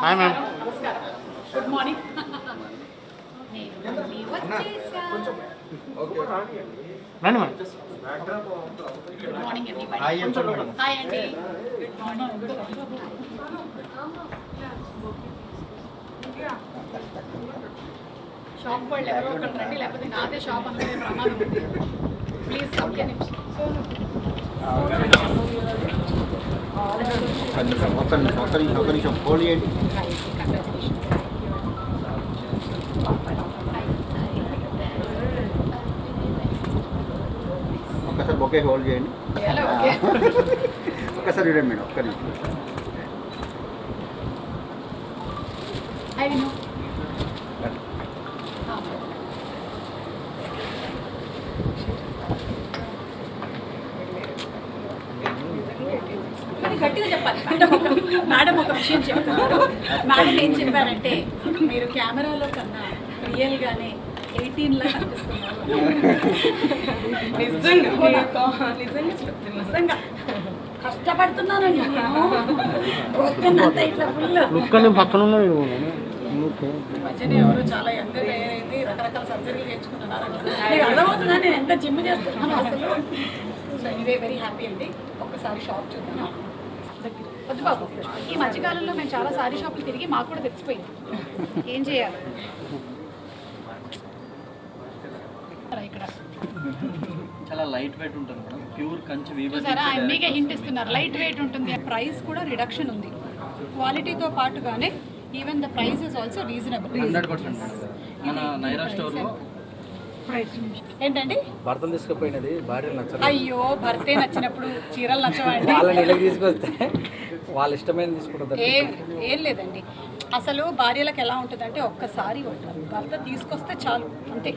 Hi ma'am. Good morning. రండి madam. Good morning everybody. Hi చెప్పండి madam. Hi అండి. Good morning. Shop వాళ్ళు ఎవరో ఒకరు రండి, లేకపోతే నాదే షాప్ అనుకునే ప్రమాదం ఉంది. Please come here. ఒక్క నిమిషం హోల్డ్ చేయండి. ఒక్కసారి బొకే హోల్డ్ చేయండి. ఓకే. ఒక్కసారి చూడండి మేడం. ఒక్క నిమిషం. హాయ్ విను. గట్టిగా చెప్పాలి. మేడం ఒక విషయం చెప్తున్నారు. మేడం ఏం చెప్పారంటే మీరు కెమెరాలో కన్నా రియల్గానే 18లా కనిపిస్తున్నారు. నిజంగా కష్టపడుతున్నానండి ఇట్లా ఫుల్ పక్కన మధ్యనే ఎవరు చాలా యంగ్ తయారైంది, రకరకాల సర్జరీలు చేయించుకుంటున్నారు. మీకు అర్థమవుతుందా నేను ఎంత జిమ్ చేస్తున్నాను అసలు. సో ఎనీవే వెరీ హ్యాపీ అండి. ఒక్కసారి షాప్ చూద్దాం. వద్దు బాబు, ఈ మధ్యకాలంలో మేము చాలా సారీ షాపులు తిరిగి మాకు కూడా తెలిసిపోయింది ఏం చేయాలి ఇక్కడ. చాలా లైట్ వెయిట్ ఉంటుంది మేడం, ప్యూర్ కంచి వీవర్. చూసారా, ఆయన మీకే హింట్ ఇస్తున్నారు. లైట్ వెయిట్ ఉంటుంది. ప్రైస్ కూడా రిడక్షన్ ఉంది. క్వాలిటీతో పాటుగానే even the price is also reasonable. 100% మన నైరా స్టోర్లో ఏంటండి భర్తలు తీసుకుపోయినది భార్యలు నచ్చదు. అయ్యో, భర్తే నచ్చినప్పుడు చీరలు నచ్చవండి. వాళ్ళని ఇళ్ళకి తీసుకొస్తే వాళ్ళు ఇష్టమైన తీసుకుంటారు. ఏం లేదండి, అసలు భార్యలకు ఎలా ఉంటుందంటే ఒక్కసారి భర్త తీసుకొస్తే చాలు, అంతే.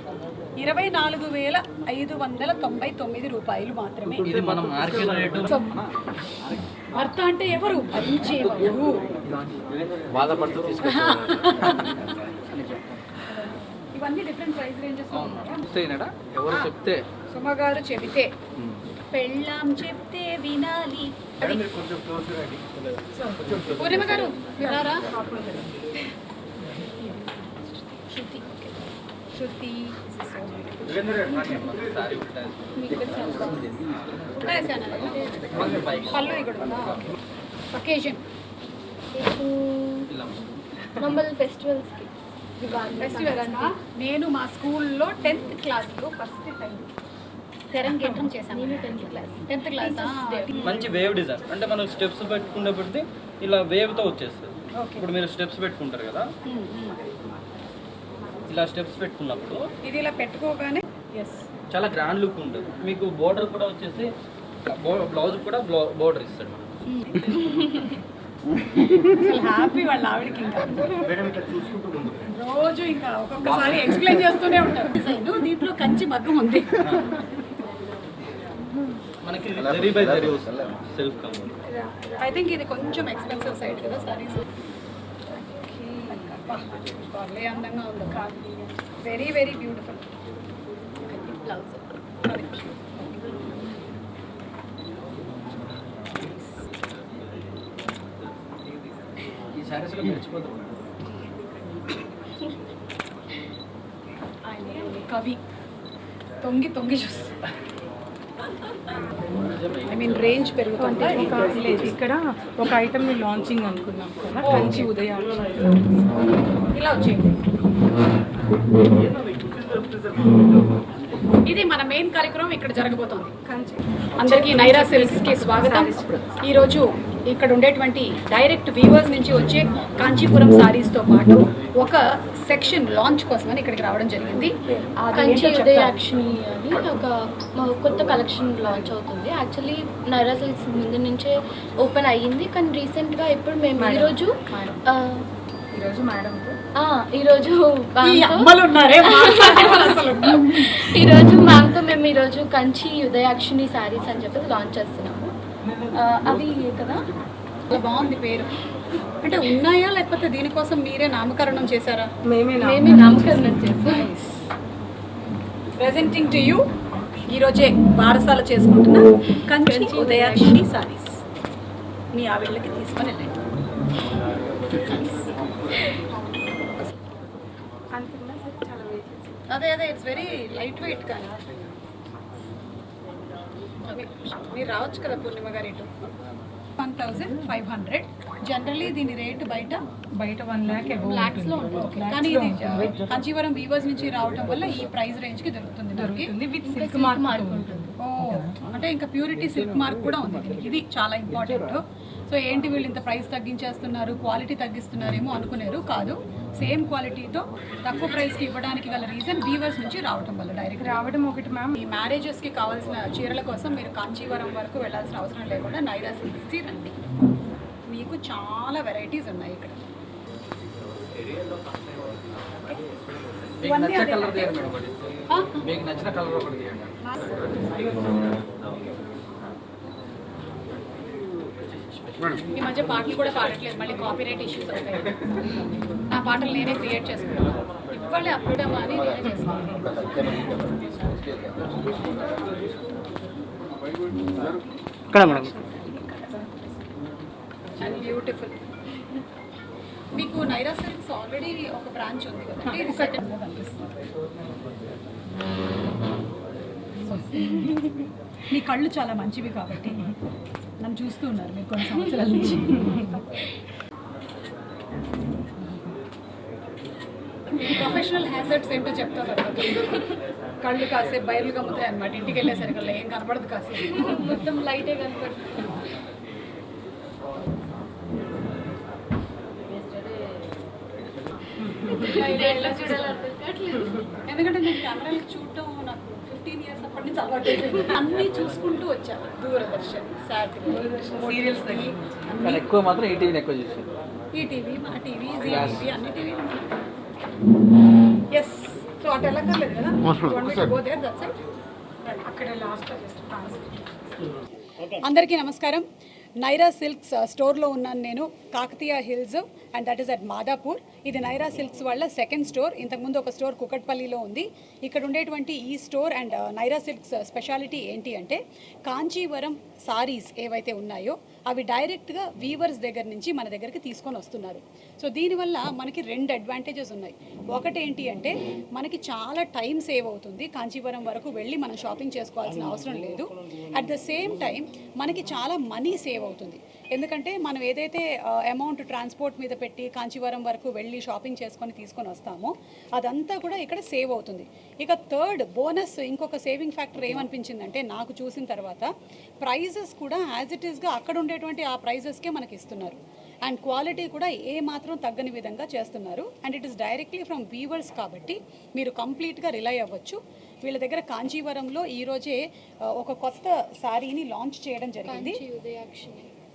24,599 రూపాయలు మాత్రమే. ఇది మనం మార్కెట్ రేటు. భర్త అంటే ఎవరు? భరించేవారు. బాధపడుతూ తీసుకొస్తారు. ఇవన్నీ డిఫరెంట్ ప్రైస్ రేంజెస్ చూస్తేనడా ఎవరు చెప్తే సుమగారు చెబితే పెళ్ళాం చెప్తే వినాలి. పూర్ణిమ గారు వినారా? శృతి శృతి పళ్ళు ఇక్కడ అకేషన్ నమ్మల్ ఫెస్టివల్స్కి ఫెస్టివల్. నేను మా స్కూల్లో 10th క్లాస్లో ఫస్ట్ టైం తెరంగేట్రం చేశాను. 10th class. మంచి వేవ్ డిజైన్ అంటే మనం స్టెప్స్ పెట్టుకునేప్పటికీ ఇలా వేవ్తో వచ్చేస్తుంది. ఇప్పుడు మీరు స్టెప్స్ పెట్టుకుంటారు కదా, ఇలా స్టెప్స్ పెట్టుకున్నప్పుడు ఇది ఇలా పెట్టుకోగానే చాలా గ్రాండ్ లుక్ ఉంటుంది. మీకు బోర్డర్ కూడా వచ్చేసి బ్లౌజ్ కూడా బోర్డర్ ఇస్తాడు. అసలు హ్యాపీ వాళ్ళ ఆవిడకి. ఇంకా రోజు ఇంకా ఒక్కొక్కసారి ఎక్స్ప్లెయిన్ చేస్తూనే ఉంటారు. దీంట్లో కంచి మగ్గం ఉంది. మనకి జరీ బై జరీ వస్తుంది, సెల్ఫ్ కవర్. ఐ థింక్ ఇది కొంచెం ఎక్స్పెన్సివ్ సైడ్ కదా సారీస్. భలే అందంగా ఉంది. Very very beautiful blouse. ఈ శారీస్లో మెరిచిపోతాం. ఆయన కవి తొంగి తొంగి చూస్తారు. ఐ మీన్ రేంజ్ పెరుగుతుంది. ఇక్కడ ఒక ఐటమ్ ని లాంచింగ్ అనుకున్నాం కదా, కంచి ఉదయాలు ఇలా వచ్చేయండి. ఇది మన మెయిన్ కార్యక్రమం ఇక్కడ జరగబోతోంది. అందరికీ నైరా సిల్క్స్కి స్వాగతం. ఈరోజు ఇక్కడ ఉండేటువంటి డైరెక్ట్ వీవర్స్ నుంచి వచ్చే కాంచీపురం సారీస్తో పాటు ఒక సెక్షన్ లాంచ్ కోసమని ఇక్కడికి రావడం జరిగింది. కంచి ఉదయాక్షిణి అని ఒక కొత్త కలెక్షన్ లాంచ్ అవుతుంది. యాక్చువల్లీ నైరా సిల్క్స్ ముందు నుంచే ఓపెన్ అయ్యింది, కానీ రీసెంట్గా ఇప్పుడు మేము ఈరోజు మ్యామ్తో మేము ఈరోజు కంచి ఉదయాక్షిణి శారీస్ అని చెప్పేసి లాంచ్ చేస్తున్నాము. అవి కదా చాలా బాగుంది పేరు. అంటే ఉన్నాయా లేకపోతే దీనికోసం మీరే నామకరణం చేశారా? మేమే నామకరణం చేసాం. ప్రెజెంటింగ్ టు యూ ఈరోజే బారసాల చేసుకుంటున్న కంచి ఉదయాక్షిణి సారీస్. మీ ఆవిళ్ళకి తీసుకొని వెళ్ళండి. అదే ఇట్స్ వెరీ లైట్ వెయిట్ కానీ మీరు రావచ్చు కదా పూర్ణిమ గారు ఇటు 1500 జనరల్లీ దీని రేటు బయట 1 lakh లాక్స్లో ఉంటుంది. కానీ ఇది కాంచీవరం వీవర్స్ నుంచి రావటం వల్ల ఈ ప్రైస్ రేంజ్కి దొరుకుతుంది మనకి. విత్ సిల్క్ మార్క్ ఉంటుంది. ఓ అంటే ఇంకా ప్యూరిటీ సిల్క్ మార్క్ కూడా ఉంది దీనికి. ఇది చాలా ఇంపార్టెంట్. సో ఏంటి వీళ్ళు ఇంత ప్రైస్ తగ్గించేస్తున్నారు, క్వాలిటీ తగ్గిస్తున్నారేమో అనుకున్నారు. కాదు, సేమ్ క్వాలిటీతో తక్కువ ప్రైస్కి ఇవ్వడానికి గల రీజన్ వీవర్స్ నుంచి రావటం వల్ల డైరెక్ట్ రావడం ఒకటి మ్యామ్. ఈ మ్యారేజెస్కి కావాల్సిన చీరల కోసం మీరు కాంచీవరం వరకు వెళ్ళాల్సిన అవసరం లేకుండా నైరా సిల్క్స్కి రండి. మీకు చాలా వెరైటీస్ ఉన్నాయి ఇక్కడ. మీకు నచ్చిన కలర్ తీయండి మేడం ఒకటి. మీకు నచ్చిన కలర్ ఒకటి తీయండి. ఈ మధ్య పాటలు కూడా పాడట్లేదు, మళ్ళీ కాపీరైట్ ఇష్యూస్ వస్తాయి. నా పాటలు నేనే క్రియేట్ చేసుకున్నాను. ఇవ్వాలి అప్లోడ్ అవ్వాలి, నేనే చేసుకున్నాను. And beautiful. మీకు నైరా సిల్క్స్ ఆల్రెడీ ఒక బ్రాంచ్ ఉంది కదా, ఇది సెకండ్ కనిపిస్తుంది. మీ కళ్ళు చాలా మంచివి కాబట్టి నన్ను చూస్తూ ఉన్నారు మీరు కొన్ని సంవత్సరాల నుంచి. ప్రొఫెషనల్ హ్యాజర్డ్స్ ఏంటో చెప్తా తర్వాత. కళ్ళు కాసేపు బయలు కమ్ముతాయి అనమాట. ఇంటికి వెళ్ళేసరికి ఏం కనపడదు, కాసేపు మొత్తం లైటే కనపడుతుంది. ఎలా చూడాలో అర్థం కావట్లేదు. ఎందుకంటే నేను కెమెరాలు చూడటం నాకు 15 years అప్పటి నుంచి అలవాటు అయిపోయింది. అన్నీ చూసుకుంటూ వచ్చాను. దూరదర్శన్, సీరియల్స్ కానీ ఎక్కువ మాత్రం ఈటీవీని ఎక్కువ చూసాను. ఈటీవీ, మా టీవీ, జీ టీవీ, అన్ని టీవీ. ఎస్. సో అటు వెళ్ళక్కర్లేదు కదా. అక్కడ లాస్ట్ అందరికీ నమస్కారం. నైరా సిల్క్స్ స్టోర్లో ఉన్నాను నేను, Kakatiya hills, and that is at Madhapur. ఇది నైరా సిల్క్స్ వాళ్ళ సెకండ్ స్టోర్. ఇంతకుముందు ఒక స్టోర్ కుకట్పల్లిలో ఉంది. ఇక్కడ ఉండేటువంటి ఈ store and Naira silks speciality ఏంటి అంటే కాంచీవరం సారీస్ ఏవైతే ఉన్నాయో అవి డైరెక్ట్గా వీవర్స్ దగ్గర నుంచి మన దగ్గరికి తీసుకొని వస్తున్నారు. సో దీనివల్ల మనకి 2 అడ్వాంటేజెస్ ఉన్నాయి. ఒకటి ఏంటి అంటే మనకి చాలా టైం సేవ్ అవుతుంది. కాంచీవరం వరకు వెళ్ళి మనం షాపింగ్ చేసుకోవాల్సిన అవసరం లేదు. అట్ ద సేమ్ టైం మనకి చాలా మనీ సేవ్ అవుతుంది. ఎందుకంటే మనం ఏదైతే అమౌంట్ ట్రాన్స్పోర్ట్ మీద పెట్టి కాంచీవరం వరకు వెళ్ళి షాపింగ్ చేసుకొని తీసుకొని వస్తామో అదంతా కూడా ఇక్కడ సేవ్ అవుతుంది. ఇక థర్డ్ బోనస్ ఇంకొక సేవింగ్ ఫ్యాక్టర్ ఏమనిపించిందంటే నాకు చూసిన తర్వాత ప్రైజెస్ కూడా యాజ్ ఇట్ ఈస్గా అక్కడ ఉండేటువంటి ఆ ప్రైజెస్కే మనకి ఇస్తున్నారు. అండ్ క్వాలిటీ కూడా ఏ మాత్రం తగ్గని విధంగా చేస్తున్నారు. And it is directly from weavers కాబట్టి మీరు కంప్లీట్గా రిలై అవ్వచ్చు. వీళ్ళ దగ్గర కాంచీవరంలో ఈరోజే ఒక కొత్త శారీని లాంచ్ చేయడం జరిగింది.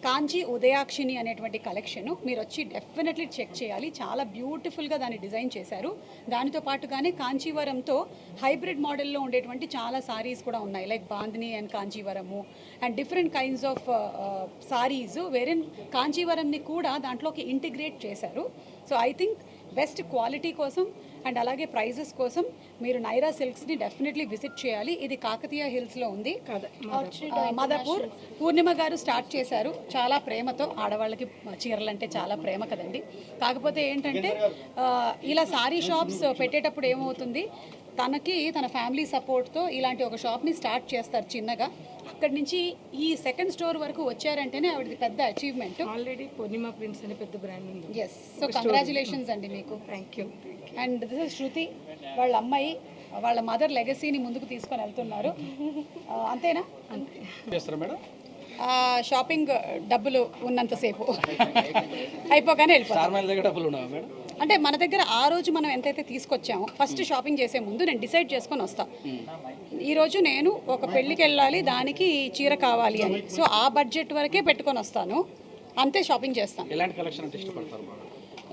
కాంచీ ఉదయాక్షిని అనేటువంటి కలెక్షన్ మీరు వచ్చి డెఫినెట్లీ చెక్ చేయాలి. చాలా బ్యూటిఫుల్గా దాన్ని డిజైన్ చేశారు. దానితో పాటుగానే కాంచీవరంతో హైబ్రిడ్ మోడల్లో ఉండేటువంటి చాలా సారీస్ కూడా ఉన్నాయి, like Bandhani and Kanchivaram and different kinds of saris వేరిన్ కాంచీవరంని కూడా దాంట్లోకి ఇంటిగ్రేట్ చేశారు. So I think best quality కోసం అండ్ అలాగే ప్రైజెస్ కోసం మీరు నైరా సిల్క్స్ని డెఫినెట్లీ విజిట్ చేయాలి. ఇది కాకతీయ హిల్స్లో ఉంది, మాదాపూర్. పూర్ణిమ గారు స్టార్ట్ చేశారు చాలా ప్రేమతో. ఆడవాళ్ళకి చీరలు అంటే చాలా ప్రేమ కదండి. కాకపోతే ఏంటంటే ఇలా సారీ షాప్స్ పెట్టేటప్పుడు ఏమవుతుంది, తన ఫ్యామిలీ సపోర్ట్తో ఇలాంటి ఒక షాప్ని స్టార్ట్ చేస్తారు చిన్నగా. అక్కడి నుంచి ఈ సెకండ్ స్టోర్ వరకు వచ్చారంటేనే ఆవిడది పెద్ద అచీవ్మెంట్. ఆల్రెడీ పూర్ణిమ ప్రింట్స్ అనే పెద్ద బ్రాండ్ ఉంది. ఎస్. సో కంగ్రాచులేషన్స్ అండి మీకు. Thank you. And this is Shruti, వాళ్ళ అమ్మాయి వాళ్ళ మదర్ లెగసీని ముందుకు తీసుకొని వెళ్తున్నారు. అంతేనా? చేస్తారా మేడం? షాపింగ్ డబ్బులు ఉన్నంతసేపు అయిపోగానే వెళ్ళిపోతారు. డబ్బులు ఉన్నావా మేడం? అంటే మన దగ్గర ఆ రోజు మనం ఎంతైతే తీసుకొచ్చామో ఫస్ట్ షాపింగ్ చేసే ముందు నేను డిసైడ్ చేసుకొని వస్తాను, ఈరోజు నేను ఒక పెళ్ళికి వెళ్ళాలి, దానికి చీర కావాలి అని. సో ఆ బడ్జెట్ వరకే పెట్టుకొని వస్తాను, అంతే షాపింగ్ చేస్తాను. ఎలాంటి కలెక్షన్ అంటే ఇష్టపడతారు?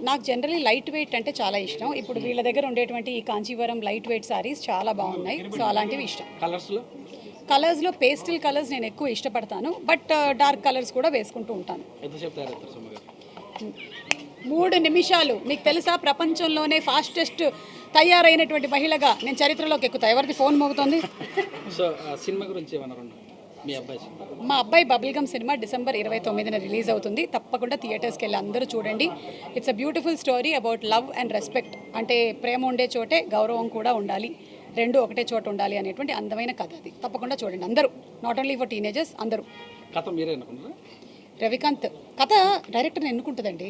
నాకు జనరలీ లైట్ వెయిట్ అంటే చాలా ఇష్టం. ఇప్పుడు వీళ్ళ దగ్గర ఉండేటువంటి ఈ కాంచీవరం లైట్ వెయిట్ సారీస్ చాలా బాగున్నాయి. సో అలాంటివి ఇష్టం. కలర్స్లో పేస్టల్ కలర్స్ నేను ఎక్కువ ఇష్టపడతాను, బట్ డార్క్ కలర్స్ కూడా వేసుకుంటూ ఉంటాను. 3 నిమిషాలు. మీకు తెలుసా, ప్రపంచంలోనే ఫాస్టెస్ట్ తయారైనటువంటి మహిళగా నేను చరిత్రలోకి ఎక్కుతా. ఎవరికి ఫోన్ మోగుతోంది? సో సినిమా గురించి ఏమన్నారు? మీ అబ్బాయి మా అబ్బాయి బబుల్ గమ్ సినిమా డిసెంబర్ 29న రిలీజ్ అవుతుంది. తప్పకుండా థియేటర్స్కి వెళ్ళి అందరూ చూడండి. It's a beautiful story about love and respect. అంటే ప్రేమ ఉండే చోటే గౌరవం కూడా ఉండాలి, రెండు ఒకటే చోట ఉండాలి అనేటువంటి అందమైన కథ అది. తప్పకుండా చూడండి అందరూ, నాట్ ఓన్లీ ఫర్ టీనేజర్స్, అందరూ. కథ మీరే అనుకుంటారా? రవికాంత్ కథ డైరెక్టర్ని ఎన్నుకుంటుందండి.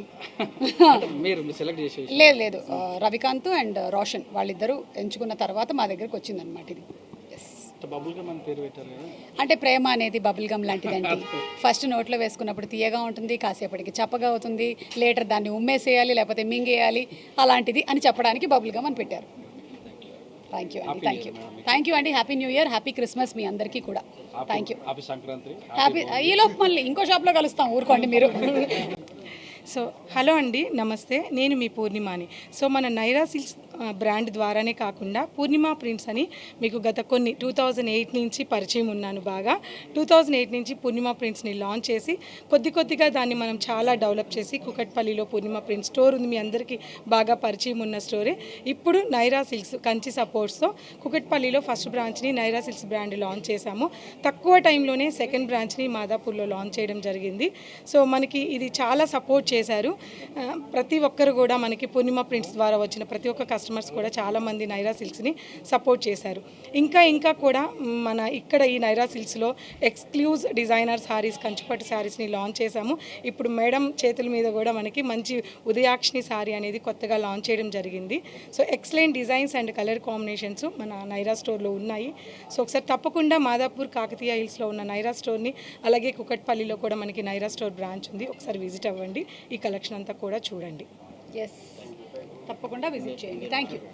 మీరు సెలెక్ట్ చేసి లేదు రవికాంత్ అండ్ రోషన్ వాళ్ళిద్దరూ ఎంచుకున్న తర్వాత మా దగ్గరకు వచ్చిందనమాట ఇది. బబుల్ గమ్ అని పేరు పెట్టారు కదా. అంటే ప్రేమ అనేది బబుల్ గమ్ లాంటిదండి. ఫస్ట్ నోట్లో వేసుకున్నప్పుడు తీయగా ఉంటుంది, కాసేపటికి చప్పగా అవుతుంది, లేటర్ దాన్ని ఉమ్మేసేయాలి లేకపోతే మింగేయాలి, అలాంటిది అని చెప్పడానికి బబుల్ గమ్ అని పెట్టారు. థ్యాంక్ యూ అండి, థ్యాంక్ యూ అండి. Happy new year, happy Christmas మీ అందరికీ కూడా. Thank you. Happy Sankranti. Happy. ఈలోపు మళ్ళీ ఇంకో షాప్లో కలుస్తాం, ఊరుకోండి మీరు. సో హలో అండి, నమస్తే. నేను మీ పూర్ణిమాని. సో మన నైరా సిల్క్స్ బ్రాండ్ ద్వారానే కాకుండా పూర్ణిమ ప్రింట్స్ అని మీకు గత 2008 నుంచి పరిచయం ఉన్నాను బాగా. 2008 నుంచి పూర్ణిమ ప్రింట్స్ని లాంచ్ చేసి కొద్దిగా దాన్ని మనం చాలా డెవలప్ చేసి కుకట్పల్లిలో పూర్ణిమ ప్రింట్స్ స్టోర్ ఉంది, మీ అందరికీ బాగా పరిచయం ఉన్న స్టోరే. ఇప్పుడు నైరా సిల్క్స్ కంచి సపోర్ట్స్తో కుకట్పల్లిలో ఫస్ట్ బ్రాంచ్ని నైరా సిల్క్స్ బ్రాండ్ లాంచ్ చేశాము. తక్కువ టైంలోనే సెకండ్ బ్రాంచ్ని మాదాపూర్లో లాంచ్ చేయడం జరిగింది. సో మనకి ఇది చాలా సపోర్ట్ చేశారు. ప్రతి ఒక్కరు కూడా మనకి పూర్ణిమ ప్రింట్స్ ద్వారా వచ్చిన ప్రతి ఒక్క కస్టమర్స్ కూడా చాలామంది నైరా సిల్క్స్ని సపోర్ట్ చేశారు. ఇంకా కూడా మన ఇక్కడ ఈ నైరా సిల్క్స్లో ఎక్స్క్లూజివ్ డిజైనర్ సారీస్, కంచిపట్టు సారీస్ని లాంచ్ చేశాము. ఇప్పుడు మేడం చేతుల మీద కూడా మనకి మంచి ఉదయాక్షిణి సారీ అనేది కొత్తగా లాంచ్ చేయడం జరిగింది. So excellent designs and colour combinations మన నైరా స్టోర్లో ఉన్నాయి. సో ఒకసారి తప్పకుండా మాదాపూర్ కాకతీయ హిల్స్లో ఉన్న నైరా స్టోర్ని, అలాగే కుకట్పల్లిలో కూడా మనకి నైరా స్టోర్ బ్రాంచ్ ఉంది, ఒకసారి విజిట్ అవ్వండి, ఈ కలెక్షన్ అంతా కూడా చూడండి. ఎస్, తప్పకుండా విజిట్ చేయండి. Thank you.